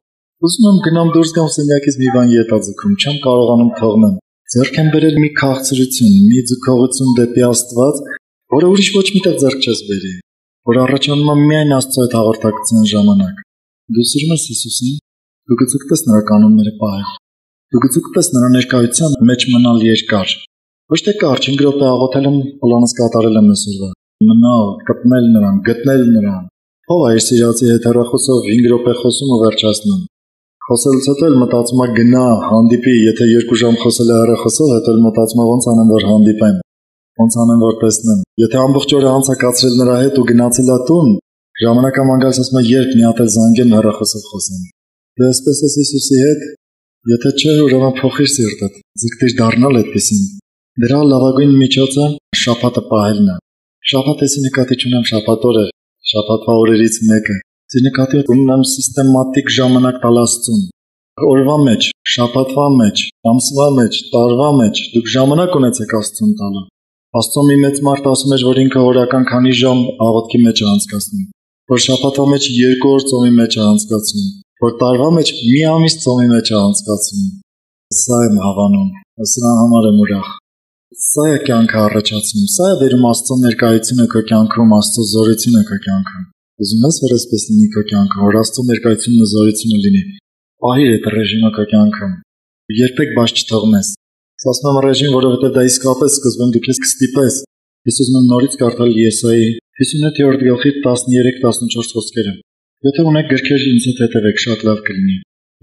Ուզում եմ գնամ դուրս գամ սենյակից մի բան ետա ձգում, չեմ կարողանում թողնեմ։ Ձեռք եմ բերել մի քաղցրություն, մի ձգողություն դեպի Աստված, որը ուրիշ ոչ միտեղ ձեռք չես բերի, որ առաջանում է միայն Աստծո հետ հաղորդակցության ժամանակ։ Դու սիրում ես Հիսուսին, դու կձգտես նրա կանոնները պահել։ Դու կձգտես նրա ներկայության մեջ մնալ երկար։ Ոչ թե կարճ 5 րոպե աղոթել եմ, պլանս կատարել եմ այսօրվա։ Մնալ, կպնել նրան, գտնել նրան։ Ով է սիրածի հետ հեռախոսով 5 րոպե խոսում ու վերջացնում։ Խոսելուց հետո էլ մտածում եմ գնա, հանդիպի, եթե 2 ժամ խոսել է հեռախոսով, հետո էլ մտածում եմ ոնց անեմ որ հանդիպեմ, ոնց անեմ որ տեսնեմ։ Եթե ամբողջ օրը անց է կացրել նրա հետ ու գնացել է տուն, Ժամանակամանգած ասում է երբ մի հատ էլ զանգեմ հեռախոսով խոսեմ։ Դե այսպես է Հիսուսի հետ, եթե չէ, ուրեմն փոխիր սիրտդ, ձգտիր դառնալ այդպեսին։ Դրա լավագույն միջոցը շաբաթը պահելն է։ Շաբաթը նկատի ունեմ շաբաթ օրը, շաբաթվա օրերից մեկը։ Նկատի ունեմ սիստեմատիկ ժամանակ տալ Աստծուն։ Օրվա մեջ, շաբաթվա մեջ, ամսվա մեջ, տարվա մեջ դուք ժամանակ ունեցեք Աստծուն տալու։ Աստծո մի մեծ մարդ ասում էր, որ ինքը օրական քանի ժամ աղոթքի մեջ է անցկացնում, որ շաբաթվա մեջ 2 օր ծոմի մեջ է անցկացնում, որ տարվա մեջ մի ամիս ծոմի մեջ է անցկացնում։ Սա եմ հավանում, սրա համար եմ ուրախ։ Սա է կյանքը առաջացնում, սա է վերում Աստծո ներկայությունը քո կյանքում, Աստծո զորությունը քո կյանքում։ Ուզում ես որ այսպես լինի քո կյանքում, որ Աստծո ներկայությունն ու զորությունը լինի։ Պահիր այդ ռեժիմը քո կյանքում։ Երբեք բաց չթողնես։ Ասում եմ ռեժիմ, որովհետև դա իսկապես սկզբում դու քեզ կստիպես։ Ես ուզում եմ նորից կարդալ Եսայի 57-րդ գլխի 13-14 խոսքերը։ Եթե ունեք գրքեր, ինձ հետ հետևեք, շատ լավ կլինի։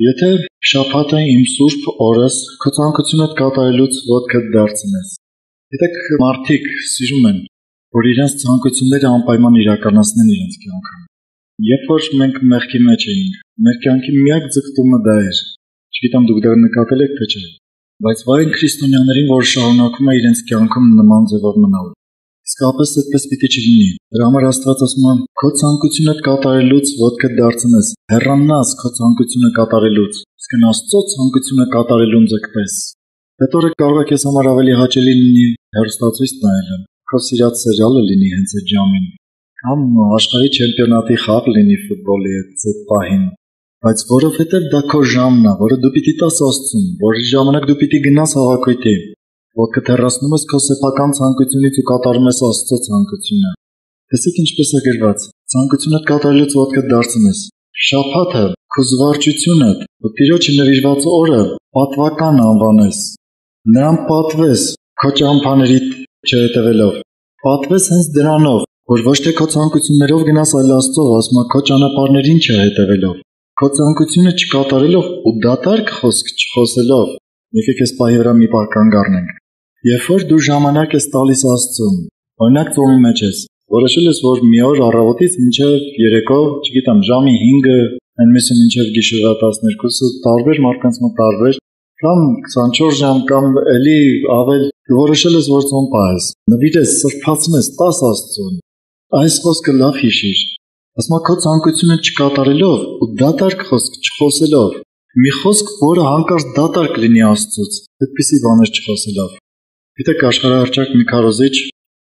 Եթե շաբաթը իմ սուրբ օրս քո ցանկությունդ կատարելուց ոտքդ դարձնես։ Գիտեք, մարդիկ սիրում են, որ իրենց ցանկությունները անպայման իրականացնեն իրենց կյանքում։ Երբ որ մենք մեղքի մեջ էինք, մեր կյանքի միակ ձգտումը դա էր։ Չգիտեմ դուք դա նկատել եք թե չէ, բայց վայ քրիստոնյաներին, որ շարունակում է իրենց կյանքում նման ձևով մնալ։ Իսկապես այդպես պիտի չլինի։ Դրա համար Աստված ասում է. քո ցանկությունդ կատարելուց ոտքդ դարձնես, հեռանաս քո ցանկությունը կատարելուց, իսկ Աստծո ցանկությունը կատարելուն ձգտես։ Այդ օրը կարող է քեզ համար ավելի հաճելի լինի հեռուստացույց նայելը, քո սիրած սերիալը լինի հենց այդ ժամին, կամ աշխարհի չեմպիոնատի խաղ լինի ֆուտբոլի այդ պահին, բայց որովհետև դա քո ժամն է, որը դու պիտի տաս Աստծուն, որի ժամանակ դու պիտի գնաս հավաքույթի, ոտքդ հեռացնում ես քո սեփական ցանկությունից ու կատարում ես Աստծո ցանկությունը։ Տեսեք ինչպես է գրված. ցանկությունդ կատարելուց ոտքդ դարձնես։ Շաբաթը քո զվարճությունը, ու Տիրոջը նվիրված օրը պատվական անվանես։ Նրան պատվես քո ճամփաների չհետևելով։ Պատվես հենց դրանով, որ ոչ թե քո ցանկություններով գնաս, այլ Աստծո, ասում է քո ճանապարհներին չհետևելով։ Քո ցանկությունը չկատարելով ու դատարկ խոսք չխոսելով։ Եկեք այս պահի վրա մի պահ կանգ առնենք։ Երբ որ դու ժամանակ ես տալիս Աստծուն, օրինակ ծոմի մեջ ես, որոշել ես, որ մի օր առավոտից մինչև երեկո, չգիտեմ, ժամի 5-ը, այնմեսը մինչև գիշերվա 12-ը, տարբեր մարդկանց մոտ տարբեր, կամ 24 ժամ, կամ էլի ավել, դու որոշել ես, որ ծոմ պահես, նվիրես, սրբացնես, տաս Աստծուն։ Այս խոսքը լավ հիշիր։ Ասում քո ցանկությունը չկատարելով ու դատարկ խոսք չխոսելով, մի խոսք, որը հանկարծ դատարկ լինի Աստծուց, այդպիսի բաներ չխոսելով։ Գիտեք, աշխարհահռչակ մի քարոզիչ,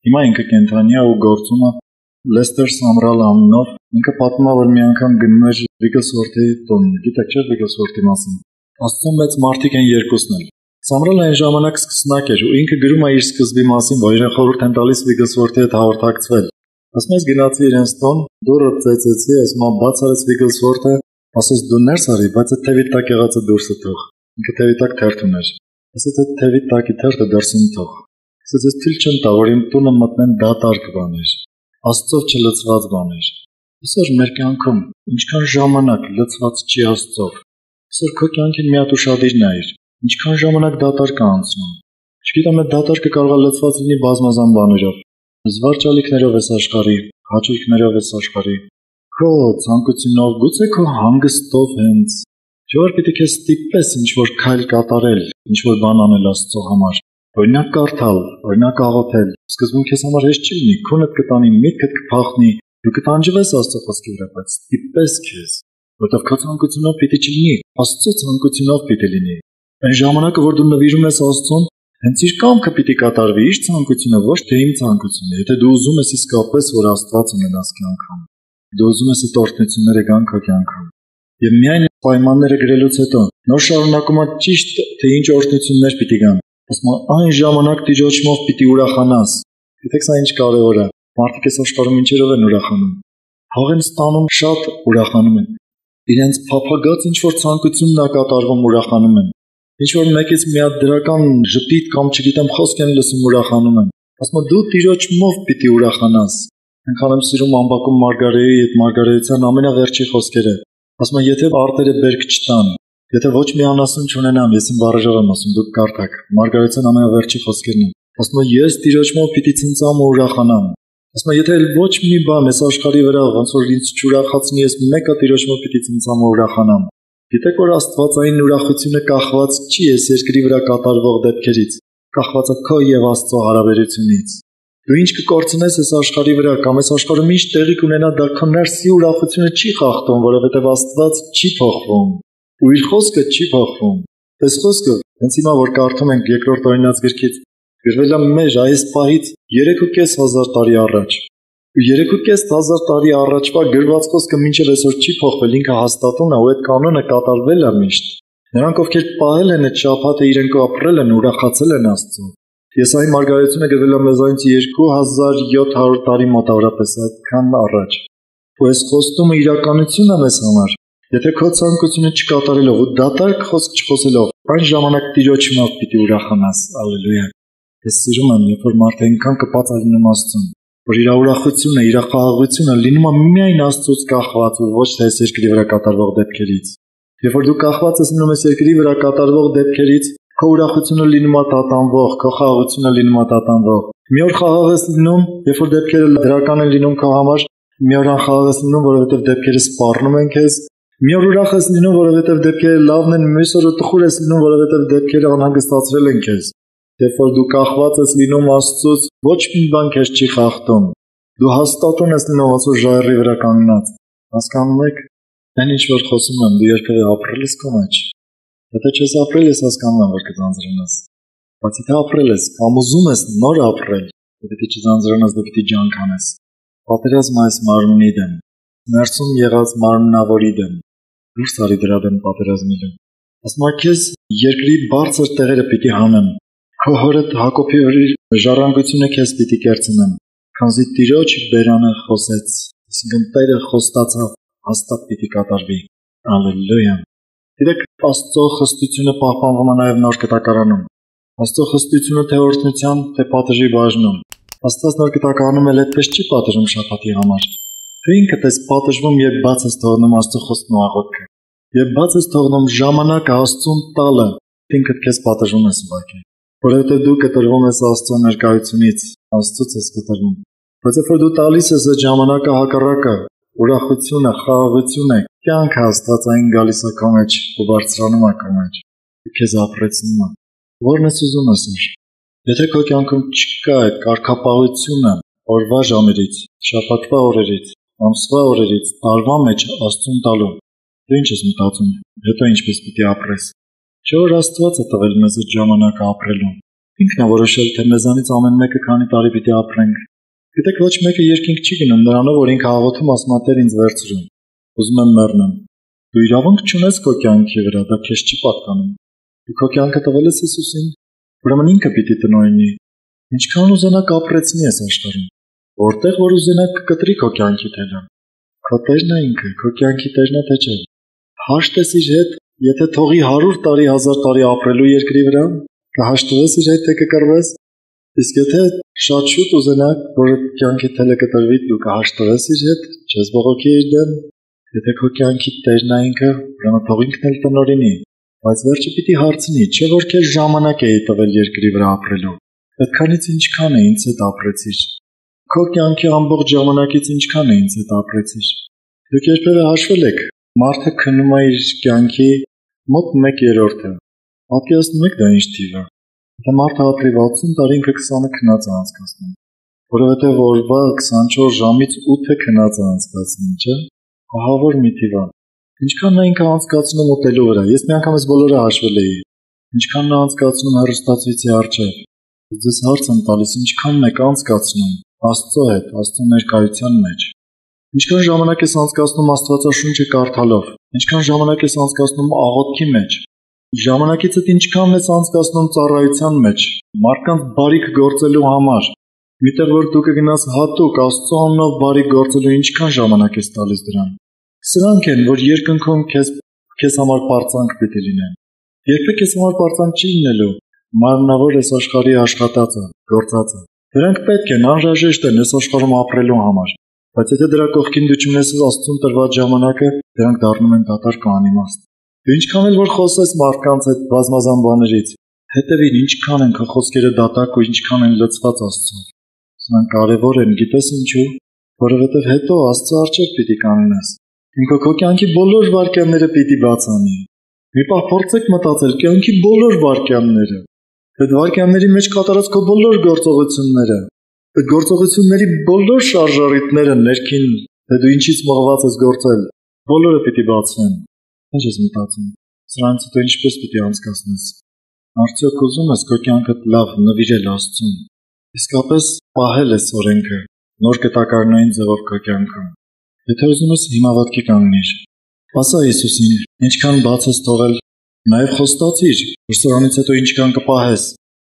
հիմա ինքը կենթանի է ու գործում է Լեստեր Սամրալ անունով, ինքը պատմում է, որ մի անգամ գնում էր Բիգլսվորթի տուն, գիտեք չէ Բիգլսվորթի մասին։ Աստծո մեծ մարդիկ են երկուսն էլ։ Սամրալը այն ժամանակ սկսնակ էր ու ինքը գրում է իր սկզբի մասին, որ իրեն խորհուրդ են տալիս Բիգլսվորթի հետ հաղորդակցվել։ Ասում ես գնացի իրենց տուն, դուռը ծեծեցի, ասում բաց արեց Բիգլսվորթը, ասես դու ներս արի, բայց այդ թևի տակ եղածը դուրսը թող։ Ինքը թևի տակ թերթ ուներ։ Ասեց այդ թևի տակի թերթը դրսում թող։ Ասեց ես թույլ չեմ տա, որ իմ տունը մտնեն դատարկ բաներ, Աստծով չլցված բաներ։ Այսօր մեր կյանքում ինչքան ժամանակ լցված չի Աստծով։ Այսօր քո կյանքին մի հատ ուշադիր նայիր, ինչքան ժամանակ դատարկ է անցնում։ Չգիտեմ, այդ դատարկը կարող է լցված լինի բազմազան բաներով։ Զվարճալիքներով ես աշխարհի, հաճույքներով ես աշխարհի։ Քո ցանկությունով, գուցե քո հանգստով հենց, չէ՞ որ պիտի քեզ ստիպես ինչ-որ քայլ կատարել, ինչ-որ բան անել Աստծո համար։ Օրինակ կարդալ, օրինակ աղոթել։ Սկզբում քեզ համար հեշտ չի լինի, քունդ կտանի, միտքդ կփախնի, դու կտանջվես Աստծո խոսքի վրա, բայց ստիպես քեզ, որովհետև քո ցանկությունով պիտի չլինի, Աստծո ցանկությունով պիտի լինի։ Այն ժամանակը, որ դու նվիրում ես Աստծուն, հենց իր կամքը պիտի կատարվի, իր ցանկությունը, ոչ թե իմ ցանկությունը։ Եթե դու ուզում ես իսկապես, որ Աստված ունենաս կյանքում, դու ուզում ես այդ օրհնությունները գան քո կյանքում։ Եվ միայն պայմանները գրելուց հետո նոր շարունակում է ճիշտ թե ինչ օրհնություններ պիտի գան։ Ասում է այն ժամանակ Տիրոջով պիտի ուրախանաս։ Գիտեք սա ինչ կարևոր է։ Մարդիկ այս աշխարհում ինչերով են ուրախանում։ Փող են ստանում, շատ ուրախանում են։ Իրենց փափագած ինչ որ ցանկությունն է կատարվում, ուրախանում են։ Ինչ որ մեկից մի հատ դրական ժպիտ կամ չգիտեմ խոսք են լսում, ուրախանում են։ Ասում է դու Տիրոջով պիտի ուրախանաս։ Այնքան եմ սիրում Ամբակում Մարգարեի այդ Մարգարեության ամենավերջի խոսքերը։ Ասում է եթե արտերը բերք չտան, եթե ոչ մի անասուն չունենամ, ես իմ բառերով եմ ասում, դուք կարդաք։ Մարգարեության ամենավերջի խոսքերն են։ Ասում է ես Տիրոջով պիտի ցնծամ ու ուրախանամ։ Ասում եմ, եթե ոչ մի բան այս աշխարհի վրա ոնց որ ինձ չուրախացնի, ես մեկը Տիրոջ մոտ պիտի ցնցամ ու ուրախանամ։ Գիտեք որ աստվածային ուրախությունը կախված չի այս երկրի վրա կատարվող դեպքերից, կախված է քո եւ Աստծո հարաբերությունից։ Դու ինչ կկորցնես այս աշխարհի վրա կամ այս աշխարհում ինչ տեղի կունենա, դա քո ներսի ուրախությունը չի խախտում, որովհետեւ Աստված չի փոխվում ու իր խոսքը չի փոխվում։ Այս խոսքը հենց հիմա որ կարդում ենք երկրորդ օրինաց գրքից, գրվել է մեր այս պահից 3,500 տարի առաջ։ Ու 3,500 տարի առաջվա գրված խոսքը մինչև այսօր չի փոխվել, ինքը հաստատուն է ու այդ կանոնը կատարվել է միշտ։ Նրանք ովքեր պահել են այդ շաբաթը, իրենք ապրել են, ուրախացել են Աստծո։ Եսայի մարգարեությունը գրվել է մեզանից 2700 տարի մոտավորապես այդքան առաջ։ Ու այս խոստումը իրականություն է մեզ համար։ Եթե քո ցանկությունը չկատարելով ու դատարկ խոսք չխոսելով, այն ժամանակ Տիրոջ մոտ պիտի ուրախանաս։ Ալելույա։ Ես սիրում եմ, երբ որ մարդը այնքան կպած է լինում Աստծուն, որ իր ուրախությունը, իր խաղաղությունը լինում է միայն Աստծուց կախված ու ոչ թե այս երկրի վրա կատարվող դեպքերից։ Երբ որ դու կախված ես լինում այս երկրի վրա կատարվող դեպքերից, քո ուրախությունը լինում է տատանվող, քո խաղաղությունը լինում է տատանվող։ Մի օր խաղաղ ես լինում, երբ որ դեպքերը դրական են լինում քո համար, մի օր անխաղաղ ես լինում, որովհետև դեպքերը սպառնում են քեզ։ Մի օր ուրախ ես լինում, որովհետև դեպքերը լավն են, մյուս օրը տխուր ես լինում, որովհետև դեպքերը անհանգստացրել են քեզ։ Երբ որ դու կախված ես լինում Աստծուց, ոչ մի բան քեզ չի խախտում։ Դու հաստատուն ես լինում ոնց որ ժայռի վրա կանգնած։ Հասկանում եք, այն ինչ որ խոսում եմ, դու երբևէ ապրել ես քո մեջ։ Եթե չես ապրել, ես հասկանում եմ, որ կձանձրանաս։ Բայց եթե ապրել ես, կամ ուզում ես նոր ապրել, եթե չձանձրանաս, դու պիտի ջանք անես։ Պատերազմ այս մարմնի դեմ, ներսում եղած մարմնավորի դեմ, դուրս արի դրա դեմ պատերազմելու։ Ասում եմ քեզ երկրի բարձր տեղերը պիտի հանեմ։ Քո հորդ Հակոբի վրա ժառանգությունը քեզ պիտի կերցնեմ, քանզի Տիրոջ բերանը խոսեց, այսինքն Տերը խոստացավ, հաստատ պիտի կատարվի։ Ալելույա։ Գիտեք, Աստծո խստությունը պահպանվում է նաև Նոր Կտակարանում։ Աստծո խստությունը թե օրհնության, թե պատժի բաժնում։ Աստված Նոր Կտակարանում էլ այդպես չի պատժում շաբաթի համար։ Դու ինքդ ես պատժվում, երբ բաց ես թողնում Աստծո խոստն ու աղոթքը։ Երբ բաց ես թողնում ժամանակը Աստծուն տալը, ինքդ քեզ պատժում ես ուղղակի։ Որովհետև դու կտրվում ես Աստծո ներկայությունից, Աստծուց ես կտրվում։ Բայց երբ որ դու տալիս ես այդ ժամանակը հակառակը, ուրախությունը, խաղաղությունը, կյանքը աստվածային գալիս է քո մեջ ու բարձրանում է քո մեջ, ու քեզ ապրեցնում է։ Որն ես ուզում ասել։ Եթե քո կյանքում չկա այդ կարգապահությունը օրվա ժամերից, շաբաթվա օրերից, ամսվա օրերից, տարվա մեջ Աստծուն տալու, դու ինչ ես մտածում, հետո ինչպես պիտի ապրես։ Չէ՞ որ Աստված է տվել մեզ այդ ժամանակը ապրելու։ Ինքն է որոշել, թե մեզանից ամեն մեկը քանի տարի պիտի ապրենք։ Գիտեք, ոչ մեկը երկինք չի գնում նրանով, որ ինքը աղոթում ասում է Տեր ինձ վերցրու։ Ուզում եմ մեռնեմ։ Դու իրավունք չունես քո կյանքի վրա, դա քեզ չի պատկանում։ Դու քո կյանքը տվել ես Հիսուսին, ուրեմն ինքը պիտի տնօրինի։ Ինչքան ուզենաք ապրեցնի այս աշխարհում։ Որտեղ որ ուզենաք կկտրի քո կյանքի թելը։ Քո Տերն է ինքը, քո կյանքի Տերն է թե չէ։ Հաշտ ես իր հետ, եթե թողի 100 տարի, 1000 տարի ապրելու երկրի վրա, կհաշտվես իր հետ, թե կկռվես։ Իսկ եթե շատ շուտ ուզենաք, որ կյանքի թելը կտրվի, դու կհաշտվես իր հետ, չես բողոքի իր դեմ։ Եթե քո կյանքի Տերն է ինքը, ուրեմն թող ինքն էլ տնօրինի։ Բայց վերջը պիտի հարցնի, չէ՞ որ քեզ ժամանակ էի տվել երկրի վրա ապրելու։ Այդքանից ինչքան է ինձ հետ ապրեցիր։ Քո կյանքի ամբողջ ժամանակից ինչքան է ինձ հետ ապրեցիր։ Դուք երբևէ հաշվել եք, մարդը քնում է իր կյանքի մոտ 1/3-ը։ Պատկերացնում եք դա ինչ թիվ է։ Եթե մարդը ապրի 60 տարի, ինքը 20-ը քնած է անցկացնում։ Որովհետև օրվա 24 ժամից 8-ը քնած է անցկացնում, չէ՞։ Ահավոր մի թիվ է։ Ինչքանն է ինքը անցկացնում ուտելու վրա։ Ես մի անգամ ես բոլորը հաշվել էի։ Ինչքանն է անցկացնում հեռուստացույցի առջև։ Ձեզ հարց եմ տալիս, ինչքանն եք անցկացնում Աստծո հետ, Աստծո ներկայության մեջ։ Ինչքան ժամանակ ես անցկացնում Աստվածաշունչը կարդալով, ինչքան ժամանակ ես անցկացնում աղոթքի մեջ, ժամանակիցդ ինչքան ես անցկացնում ծառայության մեջ, մարդկանց բարիք գործելու համար, միտեղ որ դու կգնաս հատուկ Աստծո անունով բարիք գործելու ինչքան ժամանակ ես տալիս դրան։ Սրանք են, որ երկնքում քեզ համար պարծանք պիտի լինեն։ Երբեք քեզ համար պարծանք չի լինելու մարմնավոր այս աշխարհի աշխատածը, գործածը։ Դրանք պետք են, անհրաժեշտ են այս աշխարհում ապրելու համար։ Բայց եթե դրա կողքին դու չունես Աստծուն տրված ժամանակը, դրանք դառնում են դատարկ ու անիմաստ։ Դու ինչքան էլ որ խոսես մարդկանց հետ բազմազան բաներից, հետևին ինչքան են քո խոսքերը դատարկ ու ինչքան են լցված Աստծով։ Սրանք կարևոր են, գիտես ինչու, որովհետև հետո Աստծո առջև պիտի կանգնես։ Ինքը քո կյանքի բոլոր վայրկյանները պիտի բացանի։ Մի պահ փորձեք մտածել կյանքի բոլոր վայրկյանները, այդ վայրկյանների մեջ կատարած քո բոլոր գործողությունները, այդ գործողությունների բոլոր շարժառիթները ներքին, թե դու ինչից մղված ես գործել, բոլորը պիտի բացվեն։ Ինչ ես մտածում։ Սրանից հետո ինչպես պիտի անցկացնես։ Արդյոք ուզում ես քո կյանքդ լավ նվիրել Աստծուն։ Իսկապես պահել ես օրենքը նոր կտակարնային ձևով քո կյանքում։ Եթե ուզում ես հիմա ոտքի կանգնիր, ասա Հիսուսին, ինչքան բաց ես թողել, նաև խոստացիր, որ սրանից հետո ինչքան կպահես,